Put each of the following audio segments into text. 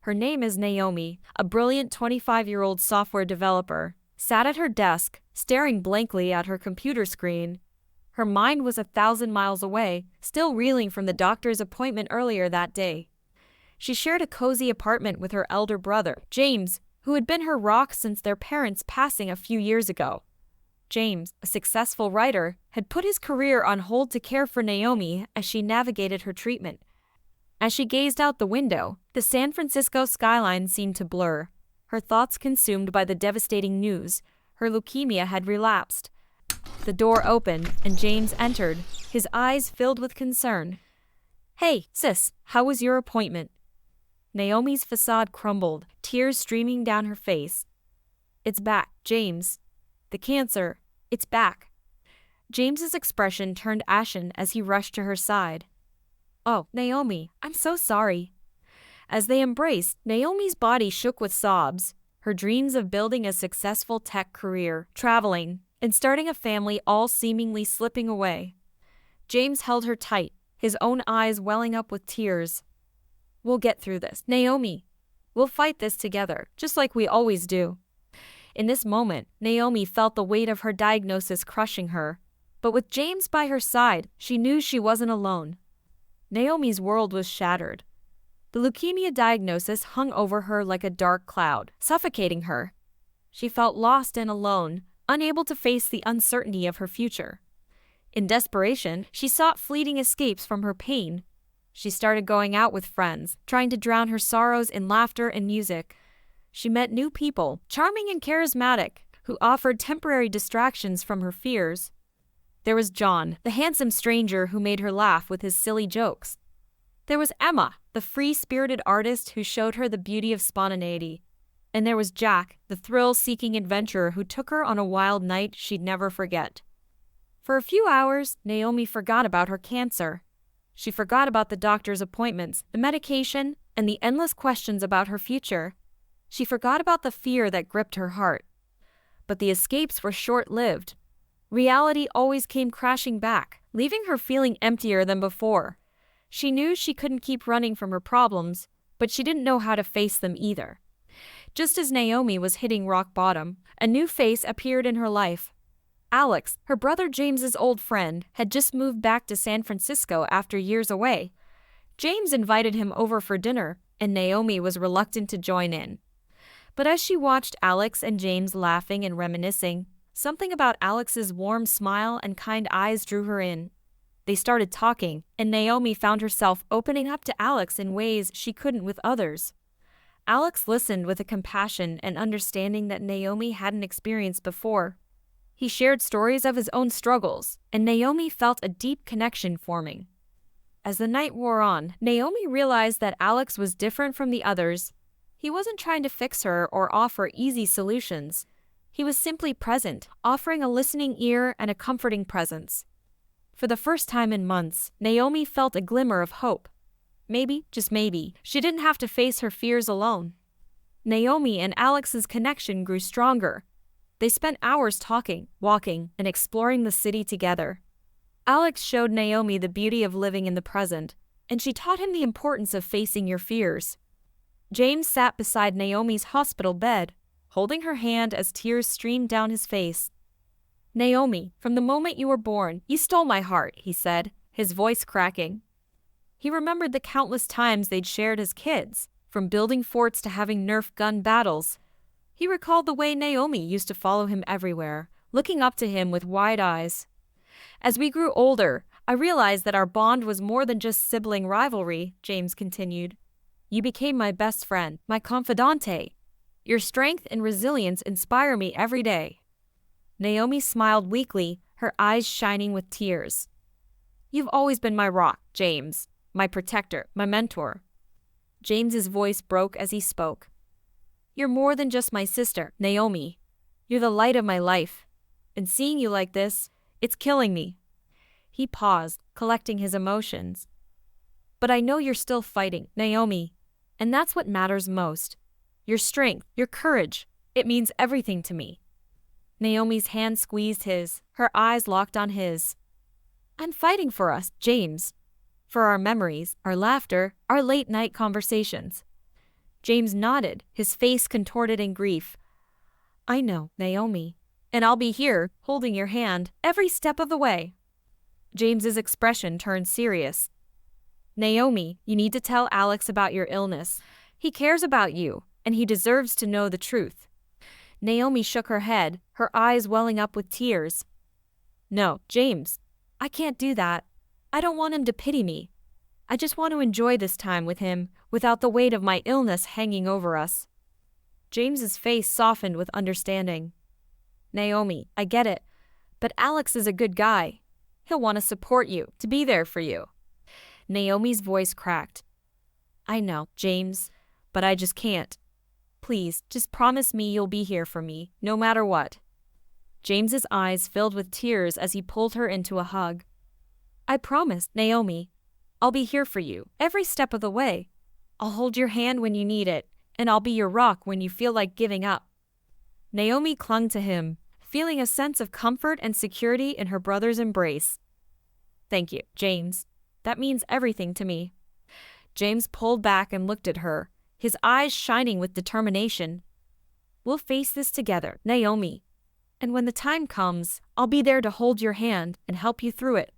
Her name is Naomi, a brilliant 25-year-old software developer, sat at her desk, staring blankly at her computer screen. Her mind was 1,000 miles away, still reeling from the doctor's appointment earlier that day. She shared a cozy apartment with her elder brother, James, who had been her rock since their parents' passing a few years ago. James, a successful writer, had put his career on hold to care for Naomi as she navigated her treatment. As she gazed out the window, the San Francisco skyline seemed to blur, her thoughts consumed by the devastating news. Her leukemia had relapsed. The door opened, and James entered, his eyes filled with concern. "Hey, sis, how was your appointment?" Naomi's facade crumbled, tears streaming down her face. "It's back, James. The cancer, it's back." James's expression turned ashen as he rushed to her side. "Oh, Naomi, I'm so sorry." As they embraced, Naomi's body shook with sobs, her dreams of building a successful tech career, traveling, and starting a family all seemingly slipping away. James held her tight, his own eyes welling up with tears. "We'll get through this, Naomi. We'll fight this together, just like we always do." In this moment, Naomi felt the weight of her diagnosis crushing her. But with James by her side, she knew she wasn't alone. Naomi's world was shattered. The leukemia diagnosis hung over her like a dark cloud, suffocating her. She felt lost and alone, unable to face the uncertainty of her future. In desperation, she sought fleeting escapes from her pain. She started going out with friends, trying to drown her sorrows in laughter and music. She met new people, charming and charismatic, who offered temporary distractions from her fears. There was John, the handsome stranger who made her laugh with his silly jokes. There was Emma, the free-spirited artist who showed her the beauty of spontaneity. And there was Jack, the thrill-seeking adventurer who took her on a wild night she'd never forget. For a few hours, Naomi forgot about her cancer. She forgot about the doctor's appointments, the medication, and the endless questions about her future. She forgot about the fear that gripped her heart. But the escapes were short-lived. Reality always came crashing back, leaving her feeling emptier than before. She knew she couldn't keep running from her problems, but she didn't know how to face them either. Just as Naomi was hitting rock bottom, a new face appeared in her life. Alex, her brother James's old friend, had just moved back to San Francisco after years away. James invited him over for dinner, and Naomi was reluctant to join in. But as she watched Alex and James laughing and reminiscing, something about Alex's warm smile and kind eyes drew her in. They started talking, and Naomi found herself opening up to Alex in ways she couldn't with others. Alex listened with a compassion and understanding that Naomi hadn't experienced before. He shared stories of his own struggles, and Naomi felt a deep connection forming. As the night wore on, Naomi realized that Alex was different from the others. He wasn't trying to fix her or offer easy solutions. He was simply present, offering a listening ear and a comforting presence. For the first time in months, Naomi felt a glimmer of hope. Maybe, just maybe, she didn't have to face her fears alone. Naomi and Alex's connection grew stronger. They spent hours talking, walking, and exploring the city together. Alex showed Naomi the beauty of living in the present, and she taught him the importance of facing your fears. James sat beside Naomi's hospital bed, holding her hand as tears streamed down his face. "Naomi, from the moment you were born, you stole my heart," he said, his voice cracking. He remembered the countless times they'd shared as kids, from building forts to having Nerf gun battles. He recalled the way Naomi used to follow him everywhere, looking up to him with wide eyes. "As we grew older, I realized that our bond was more than just sibling rivalry," James continued. "You became my best friend, my confidante. Your strength and resilience inspire me every day." Naomi smiled weakly, her eyes shining with tears. "You've always been my rock, James, my protector, my mentor." James's voice broke as he spoke. "You're more than just my sister, Naomi. You're the light of my life. And seeing you like this, it's killing me." He paused, collecting his emotions. "But I know you're still fighting, Naomi. And that's what matters most. Your strength, your courage, it means everything to me." Naomi's hand squeezed his, her eyes locked on his. "I'm fighting for us, James. For our memories, our laughter, our late-night conversations." James nodded, his face contorted in grief. I know, Naomi. And I'll be here, holding your hand, every step of the way. James's expression turned serious. Naomi, you need to tell Alex about your illness. He cares about you, and he deserves to know the truth. Naomi shook her head, her eyes welling up with tears. No, James. I can't do that. I don't want him to pity me. I just want to enjoy this time with him, without the weight of my illness hanging over us. James's face softened with understanding. Naomi, I get it. But Alex is a good guy. He'll want to support you, to be there for you. Naomi's voice cracked. I know, James, but I just can't. Please, just promise me you'll be here for me, no matter what. James's eyes filled with tears as he pulled her into a hug. I promise, Naomi. I'll be here for you, every step of the way. I'll hold your hand when you need it, and I'll be your rock when you feel like giving up. Naomi clung to him, feeling a sense of comfort and security in her brother's embrace. Thank you, James. That means everything to me. James pulled back and looked at her, his eyes shining with determination. We'll face this together, Naomi. And when the time comes, I'll be there to hold your hand and help you through it.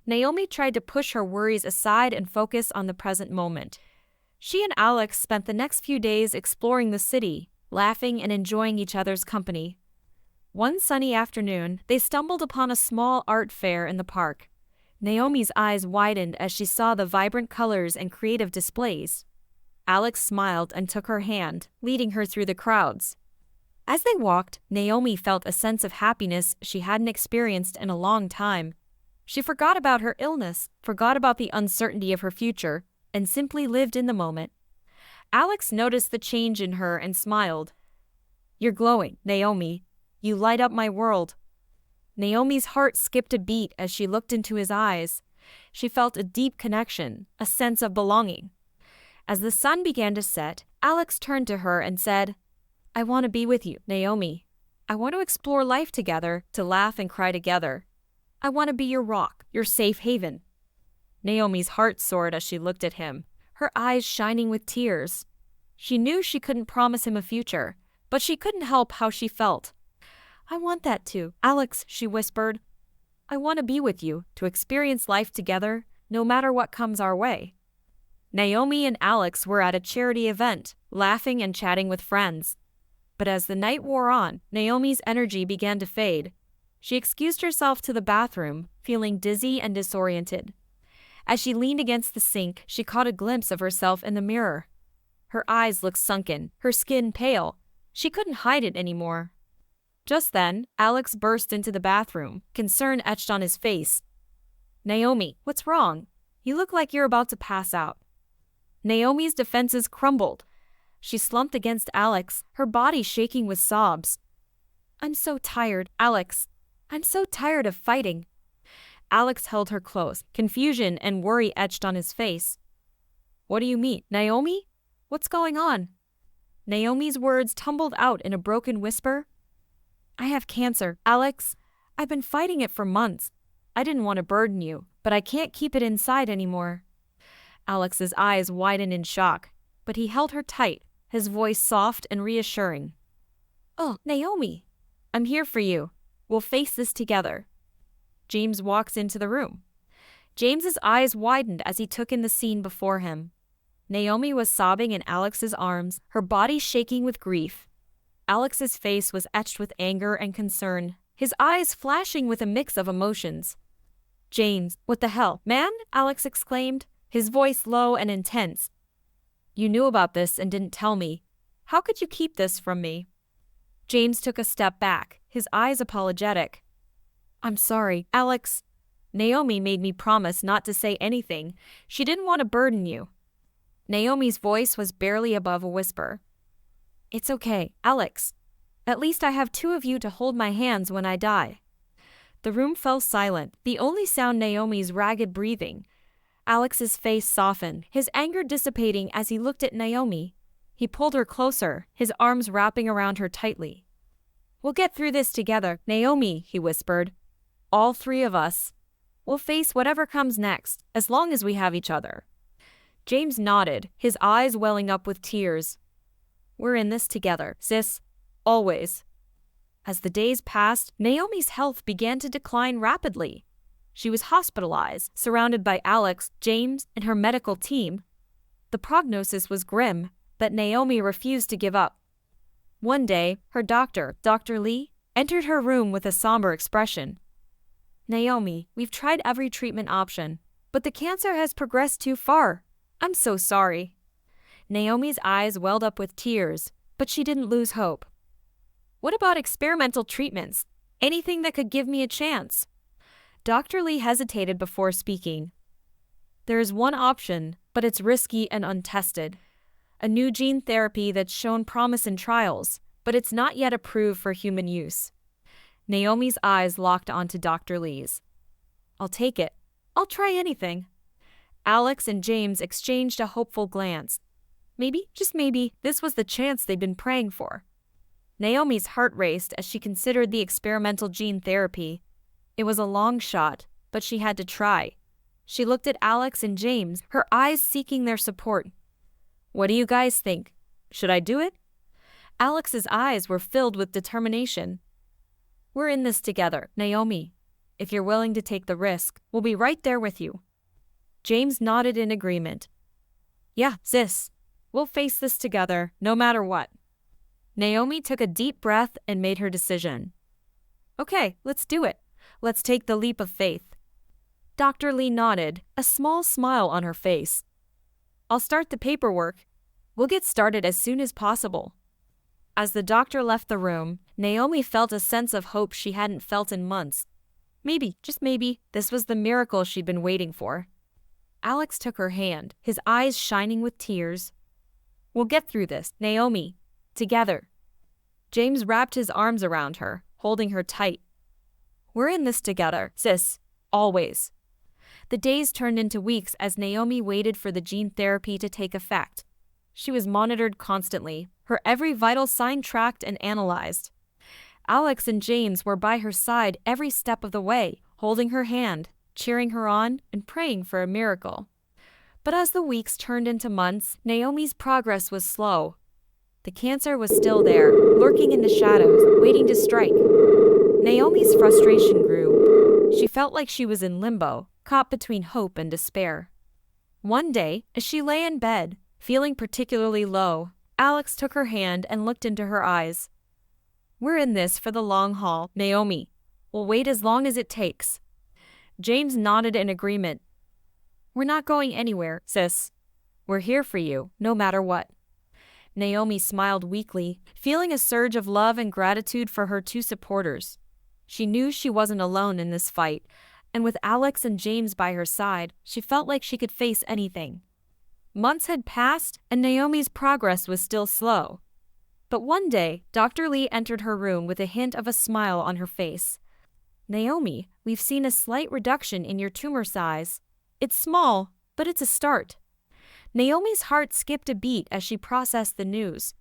Naomi tried to push her worries aside and focus on the present moment. She and Alex spent the next few days exploring the city, laughing and enjoying each other's company. One sunny afternoon, they stumbled upon a small art fair in the park. Naomi's eyes widened as she saw the vibrant colors and creative displays. Alex smiled and took her hand, leading her through the crowds. As they walked, Naomi felt a sense of happiness she hadn't experienced in a long time. She forgot about her illness, forgot about the uncertainty of her future, and simply lived in the moment. Alex noticed the change in her and smiled. You're glowing, Naomi. You light up my world. Naomi's heart skipped a beat as she looked into his eyes. She felt a deep connection, a sense of belonging. As the sun began to set, Alex turned to her and said, I want to be with you, Naomi. I want to explore life together, to laugh and cry together. I want to be your rock, your safe haven. Naomi's heart soared as she looked at him, her eyes shining with tears. She knew she couldn't promise him a future, but she couldn't help how she felt. I want that too, Alex, she whispered. I want to be with you, to experience life together, no matter what comes our way. Naomi and Alex were at a charity event, laughing and chatting with friends. But as the night wore on, Naomi's energy began to fade. She excused herself to the bathroom, feeling dizzy and disoriented. As she leaned against the sink, she caught a glimpse of herself in the mirror. Her eyes looked sunken, her skin pale. She couldn't hide it anymore. Just then, Alex burst into the bathroom, concern etched on his face. Naomi, what's wrong? You look like you're about to pass out. Naomi's defenses crumbled. She slumped against Alex, her body shaking with sobs. I'm so tired, Alex. I'm so tired of fighting. Alex held her close, confusion and worry etched on his face. What do you mean, Naomi? What's going on? Naomi's words tumbled out in a broken whisper. I have cancer, Alex. I've been fighting it for months. I didn't want to burden you, but I can't keep it inside anymore. Alex's eyes widened in shock, but he held her tight, his voice soft and reassuring. Oh, Naomi, I'm here for you. We'll face this together. James walks into the room. James's eyes widened as he took in the scene before him. Naomi was sobbing in Alex's arms, her body shaking with grief. Alex's face was etched with anger and concern, his eyes flashing with a mix of emotions. James, what the hell, man? Alex exclaimed, his voice low and intense. You knew about this and didn't tell me. How could you keep this from me? James took a step back, his eyes apologetic. I'm sorry, Alex. Naomi made me promise not to say anything. She didn't want to burden you. Naomi's voice was barely above a whisper. It's okay, Alex. At least I have two of you to hold my hands when I die. The room fell silent, the only sound Naomi's ragged breathing. Alex's face softened, his anger dissipating as he looked at Naomi. He pulled her closer, his arms wrapping around her tightly. We'll get through this together, Naomi, he whispered. All three of us. We'll face whatever comes next, as long as we have each other. James nodded, his eyes welling up with tears. We're in this together, sis. Always. As the days passed, Naomi's health began to decline rapidly. She was hospitalized, surrounded by Alex, James, and her medical team. The prognosis was grim, but Naomi refused to give up. One day, her doctor, Dr. Lee, entered her room with a somber expression. Naomi, we've tried every treatment option, but the cancer has progressed too far. I'm so sorry. Naomi's eyes welled up with tears, but she didn't lose hope. What about experimental treatments? Anything that could give me a chance? Dr. Lee hesitated before speaking. There is one option, but it's risky and untested. A new gene therapy that's shown promise in trials, but it's not yet approved for human use. Naomi's eyes locked onto Dr. Lee's. I'll take it. I'll try anything. Alex and James exchanged a hopeful glance. Maybe, just maybe, this was the chance they'd been praying for. Naomi's heart raced as she considered the experimental gene therapy. It was a long shot, but she had to try. She looked at Alex and James, her eyes seeking their support. What do you guys think? Should I do it? Alex's eyes were filled with determination. We're in this together, Naomi. If you're willing to take the risk, we'll be right there with you. James nodded in agreement. Yeah, sis. We'll face this together, no matter what. Naomi took a deep breath and made her decision. Okay, let's do it. Let's take the leap of faith. Dr. Lee nodded, a small smile on her face. I'll start the paperwork. We'll get started as soon as possible. As the doctor left the room, Naomi felt a sense of hope she hadn't felt in months. Maybe, just maybe, this was the miracle she'd been waiting for. Alex took her hand, his eyes shining with tears. We'll get through this, Naomi. Together. James wrapped his arms around her, holding her tight. We're in this together, sis. Always. The days turned into weeks as Naomi waited for the gene therapy to take effect. She was monitored constantly, her every vital sign tracked and analyzed. Alex and James were by her side every step of the way, holding her hand, cheering her on, and praying for a miracle. But as the weeks turned into months, Naomi's progress was slow. The cancer was still there, lurking in the shadows, waiting to strike. Naomi's frustration grew. She felt like she was in limbo, caught between hope and despair. One day, as she lay in bed, feeling particularly low, Alex took her hand and looked into her eyes. We're in this for the long haul, Naomi. We'll wait as long as it takes. James nodded in agreement. We're not going anywhere, sis. We're here for you, no matter what. Naomi smiled weakly, feeling a surge of love and gratitude for her two supporters. She knew she wasn't alone in this fight, and with Alex and James by her side, she felt like she could face anything. Months had passed, and Naomi's progress was still slow. But one day, Dr. Lee entered her room with a hint of a smile on her face. Naomi, we've seen a slight reduction in your tumor size. It's small, but it's a start. Naomi's heart skipped a beat as she processed the news.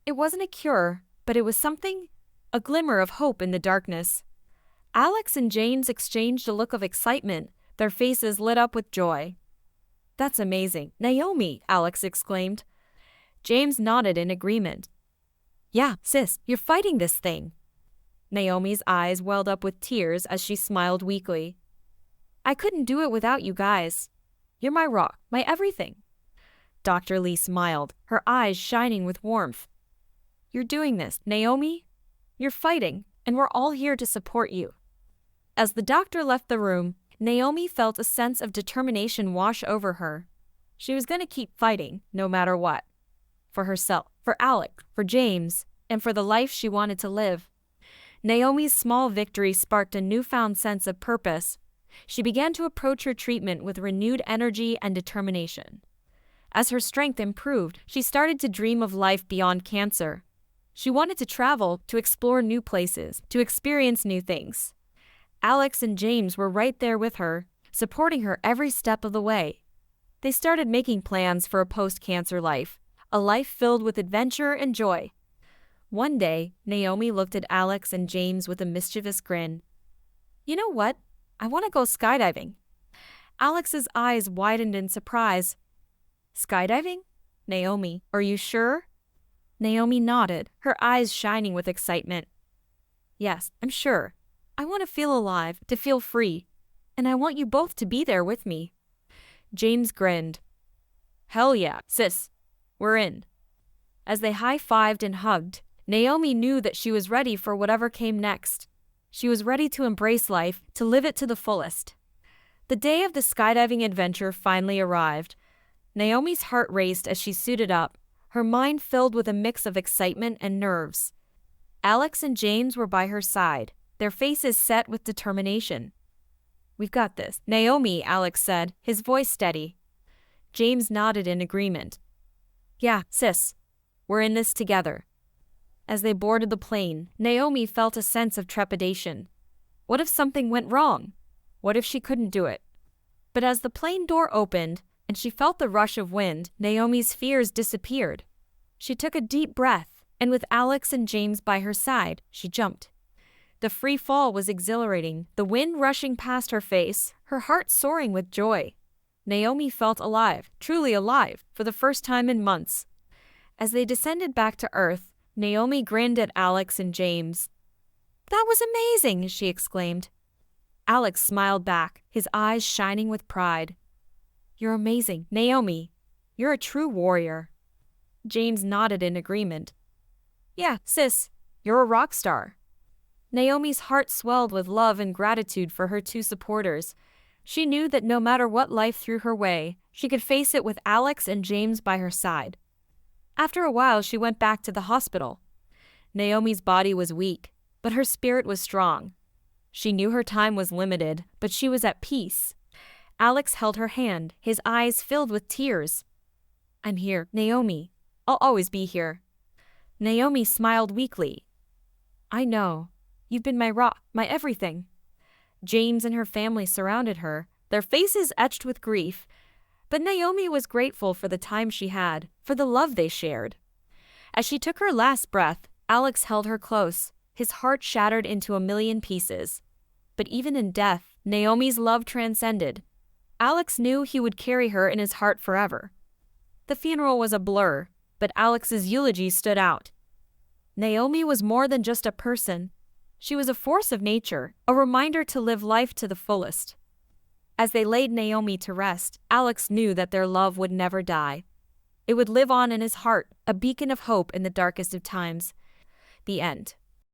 It wasn't a cure, but it was something, a glimmer of hope in the darkness. Alex and James exchanged a look of excitement, their faces lit up with joy. That's amazing, Naomi, Alex exclaimed. James nodded in agreement. Yeah, sis, you're fighting this thing. Naomi's eyes welled up with tears as she smiled weakly. I couldn't do it without you guys. You're my rock, my everything. Dr. Lee smiled, her eyes shining with warmth. You're doing this, Naomi. You're fighting, and we're all here to support you. As the doctor left the room, Naomi felt a sense of determination wash over her. She was going to keep fighting, no matter what. For herself, for Alec, for James, and for the life she wanted to live. Naomi's small victory sparked a newfound sense of purpose. She began to approach her treatment with renewed energy and determination. As her strength improved, she started to dream of life beyond cancer. She wanted to travel, to explore new places, to experience new things. Alex and James were right there with her, supporting her every step of the way. They started making plans for a post-cancer life, a life filled with adventure and joy. One day, Naomi looked at Alex and James with a mischievous grin. You know what? I want to go skydiving. Alex's eyes widened in surprise. Skydiving? Naomi, are you sure? Naomi nodded, her eyes shining with excitement. Yes, I'm sure. I want to feel alive, to feel free. And I want you both to be there with me. James grinned. Hell yeah, sis. We're in. As they high-fived and hugged, Naomi knew that she was ready for whatever came next. She was ready to embrace life, to live it to the fullest. The day of the skydiving adventure finally arrived. Naomi's heart raced as she suited up, her mind filled with a mix of excitement and nerves. Alex and James were by her side, their faces set with determination. We've got this, Naomi, Alex said, his voice steady. James nodded in agreement. Yeah, sis. We're in this together. As they boarded the plane, Naomi felt a sense of trepidation. What if something went wrong? What if she couldn't do it? But as the plane door opened, and she felt the rush of wind, Naomi's fears disappeared. She took a deep breath, and with Alex and James by her side, she jumped. The free fall was exhilarating, the wind rushing past her face, her heart soaring with joy. Naomi felt alive, truly alive, for the first time in months. As they descended back to Earth, Naomi grinned at Alex and James. That was amazing, she exclaimed. Alex smiled back, his eyes shining with pride. You're amazing, Naomi. You're a true warrior. James nodded in agreement. Yeah, sis, you're a rock star. Naomi's heart swelled with love and gratitude for her two supporters. She knew that no matter what life threw her way, she could face it with Alex and James by her side. After a while, she went back to the hospital. Naomi's body was weak, but her spirit was strong. She knew her time was limited, but she was at peace. Alex held her hand, his eyes filled with tears. I'm here, Naomi. I'll always be here. Naomi smiled weakly. I know. You've been my rock, my everything. James and her family surrounded her, their faces etched with grief. But Naomi was grateful for the time she had, for the love they shared. As she took her last breath, Alex held her close, his heart shattered into a million pieces. But even in death, Naomi's love transcended. Alex knew he would carry her in his heart forever. The funeral was a blur, but Alex's eulogy stood out. Naomi was more than just a person. She was a force of nature, a reminder to live life to the fullest. As they laid Naomi to rest, Alex knew that their love would never die. It would live on in his heart, a beacon of hope in the darkest of times. The end.